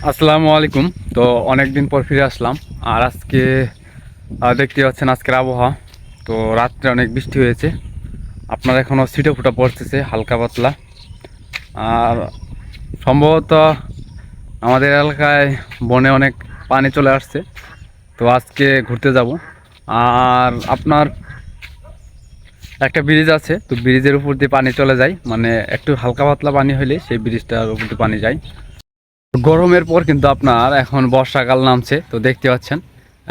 আসসালামু আলাইকুম। তো অনেক দিন পর ফিরে আসলাম। আর আজকে দেখতে পাচ্ছেন আজকের আবহাওয়া। তো রাত্রে অনেক বৃষ্টি হয়েছে, আপনার এখনও ছিটে ফুটা পড়তেছে হালকা পাতলা। আর সম্ভবত আমাদের এলাকায় বনে অনেক পানি চলে আসছে। তো আজকে ঘুরতে যাব। আর আপনার একটা ব্রিজ আছে, তো ব্রিজের উপর দিয়ে পানি চলে যায়, মানে একটু হালকা পাতলা পানি হলে সেই ব্রিজটার উপর দিয়ে পানি যায়। গরমের পর কিন্তু আপনার এখন বর্ষাকাল নামছে, তো দেখতে পাচ্ছেন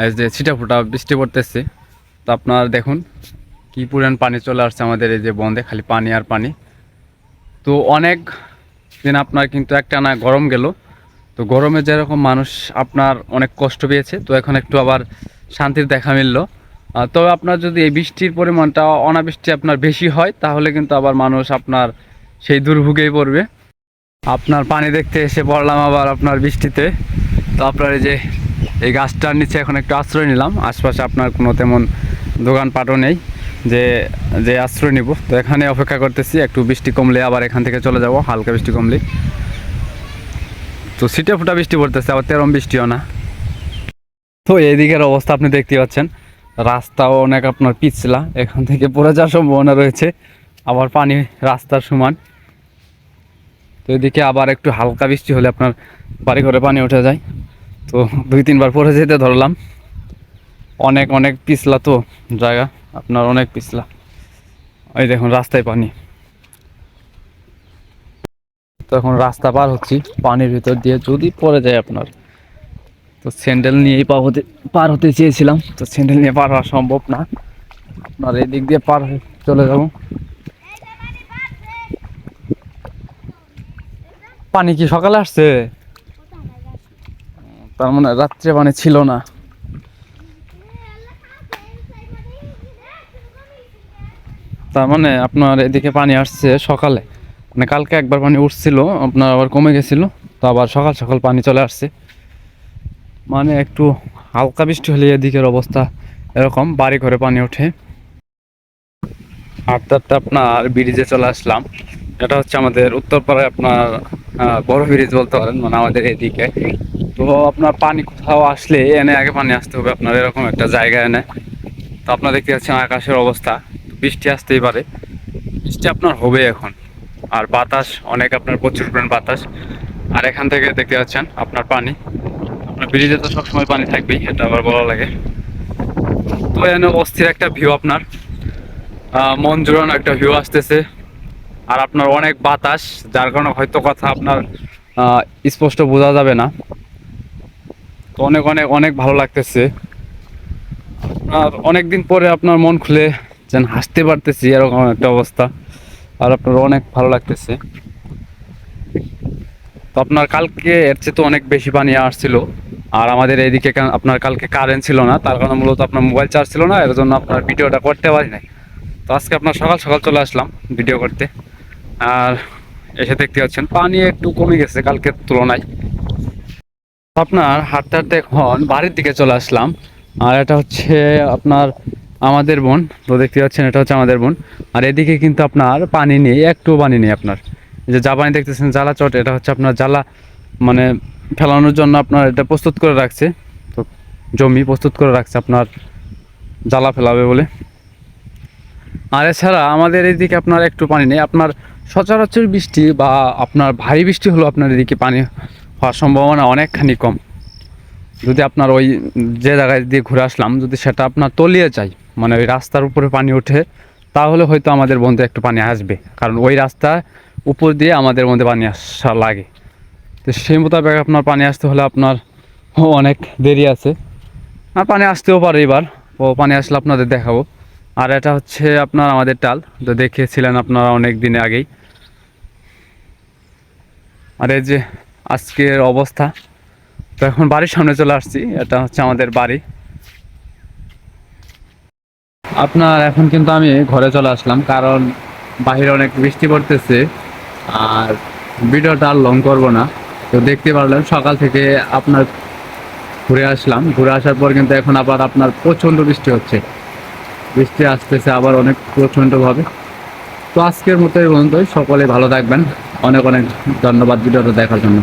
এই যে ছিটাফোঁটা বৃষ্টি পড়তেছে। তো আপনার দেখুন কি পরিমাণ পানি চলে আসছে আমাদের এই যে বন্ধে, খালি পানি আর পানি। তো অনেক দিন আপনার কিন্তু একটানা গরম গেল। তো গরমে যেরকম মানুষ আপনার অনেক কষ্ট পেয়েছে, তো এখন একটু আবার শান্তির দেখা মিলল। তবে আপনার যদি এই বৃষ্টির পরিমাণটা অনাবৃষ্টি আপনার বেশি হয়, তাহলে কিন্তু আবার মানুষ আপনার সেই দুর্ভোগেই পড়বে। আপনার পানি দেখতে এসে পড়লাম আবার আপনার বৃষ্টিতে। তো আপনার এই যে এই গাছটার নিচে এখন একটু আশ্রয় নিলাম। আশপাশে আপনার কোনো তেমন দোকানপাটও নেই যে যে আশ্রয় নিব। তো এখানে অপেক্ষা করতেছি, একটু বৃষ্টি কমলে আবার এখান থেকে চলে যাব, হালকা বৃষ্টি কমলে। তো ছিটে ফোটা বৃষ্টি পড়তেছে, আবার তেরম বৃষ্টিও না। তো এইদিকের অবস্থা আপনি দেখতে পাচ্ছেন, রাস্তাও অনেক আপনার পিছলা, এখান থেকে পড়ে যাওয়ার সম্ভাবনা রয়েছে। আবার পানি রাস্তার সমান। তো এদিকে আবার একটু হালকা বৃষ্টি হলে আপনার বাড়ি ঘরে পানি উঠে যায়। তো 2-3 বার পরে যেতে ধরলাম। অনেক অনেক পিছলা তো জায়গা, আপনার অনেক পিছলা। ওই দেখুন রাস্তায় পানি। তো এখন রাস্তা পার হচ্ছি পানির ভিতর দিয়ে, যদি পড়ে যায় আপনার, তো স্যান্ডেল নিয়েই পার হতে চেয়েছিলাম, তো স্যান্ডেল নিয়ে পার হওয়া সম্ভব না। আপনার এই দিক দিয়ে পার হয়ে চলে যাব। পানি কি সকালে আসছে? তার মানে রাত্রে পানি ছিল না। তার মানে আপনার এদিকে পানি আসছে সকালে, মানে কালকে একবার পানি উঠছিল আপনার, আবার কমে গেছিল। তো আবার সকাল সকাল পানি চলে আসছে। মানে একটু হালকা বৃষ্টি হলে এদিকের অবস্থা এরকম, বাড়ি ঘরে পানি ওঠে। হাঁটতে হাঁটতে আপনার ব্রিজে চলে আসলাম। এটা হচ্ছে আমাদের উত্তরপাড়ায় আপনার বড় ব্রিজ বলতে পারেন, মানে আমাদের এদিকে। তো আপনার পানি কোথাও আসলে এনে আগে পানি আসতে হবে আপনার, এরকম একটা জায়গা এনে। তো আপনার দেখতে পাচ্ছেন আকাশের অবস্থা, বৃষ্টি আসতেই পারে। বৃষ্টি আপনার হবে এখন। আর বাতাস অনেক, আপনার প্রচুর পরিমাণ বাতাস। আর এখান থেকে দেখতে পাচ্ছেন আপনার পানি। আপনার ব্রিজে তো সবসময় পানি থাকবেই, এটা আবার বলা লাগে। তো এখানে অস্থির একটা ভিউ আপনার, মন জুড়ানো একটা ভিউ আসতেছে। আর আপনার অনেক বাতাস, যার কারণে হয়তো কথা আপনার স্পষ্ট বোঝা যাবে না। তো অনেক অনেক অনেক ভালো লাগতেছে। আর অনেকদিন পরে আপনার মন খুলে যেন হাসতে পারতেছি, এরকম একটা অবস্থা। আর আপনার অনেক ভালো লাগতেছে। তো আপনার কালকে এর চেয়ে তো অনেক বেশি পানি আসছিল। আর আমাদের এইদিকে আপনার কালকে কারেন্ট ছিল না, তার কারণে মূলত আপনার মোবাইল চার্জ ছিল না, এর জন্য আপনার ভিডিওটা করতে পারি নাই। তো আজকে আপনার সকাল সকাল চলে আসলাম ভিডিও করতে। আর এসে দেখতে পাচ্ছেন পানি একটু কমে গেছে কালকের তুলনায়। আপনার হাঁটতে হাঁটতে এখন বাড়ির দিকে চলে আসলাম। আর এটা হচ্ছে আপনার আমাদের বোন, তো দেখতে পাচ্ছেন এটা হচ্ছে আমাদের বোন। আর এদিকে কিন্তু আপনার পানি নেই, একটু পানি নেই আপনার। এই যে পানি দেখতেছেন জ্বালা চট, এটা হচ্ছে আপনার জ্বালা মানে ফেলানোর জন্য আপনার এটা প্রস্তুত করে রাখছে। তো জমি প্রস্তুত করে রাখছে আপনার জ্বালা ফেলাবে বলে। আর এছাড়া আমাদের এইদিকে আপনার একটু পানি নেই। আপনার সচরাচর বৃষ্টি বা আপনার ভারী বৃষ্টি হলো আপনার এদিকে পানি হওয়ার সম্ভাবনা অনেকখানি কম। যদি আপনার ওই যে জায়গায় দিয়ে ঘুরে আসলাম, যদি সেটা আপনার তলিয়ে যায়, মানে ওই রাস্তার উপরে পানি ওঠে, তাহলে হয়তো আমাদের বন্ধে একটু পানি আসবে, কারণ ওই রাস্তা উপর দিয়ে আমাদের মধ্যে পানি আসা লাগে। তো সেই মোতাবেক আপনার পানি আসতে হলে আপনার অনেক দেরি আছে। আর পানি আসতেও পারে এবার, ও পানি আসলে আপনাদের দেখাবো। আর এটা হচ্ছে আপনার আমাদের টাল, তো দেখিয়েছিলেন আপনারা অনেক দিনে আগেই। আর এই যে আজকের অবস্থা। তো এখন বাড়ির সামনে চলে আসছি, এটা হচ্ছে আমাদের বাড়ি। আপনার এখন কিন্তু আমি ঘরে চলে আসলাম, কারণ বাহিরে অনেক বৃষ্টি পড়তেছে। আর ভিডিওটা আর লং করবো না। তো দেখতে পারলেন সকাল থেকে আপনার ঘুরে আসলাম, ঘুরে আসার পর কিন্তু এখন আবার আপনার প্রচণ্ড বৃষ্টি হচ্ছে। বৃষ্টি আসতেছে আবার অনেক প্রচণ্ডভাবে। তো আজকের মতো এই পর্যন্তই, সকলে ভালো থাকবেন। অনেক অনেক ধন্যবাদ ভিডিওটা দেখার জন্য।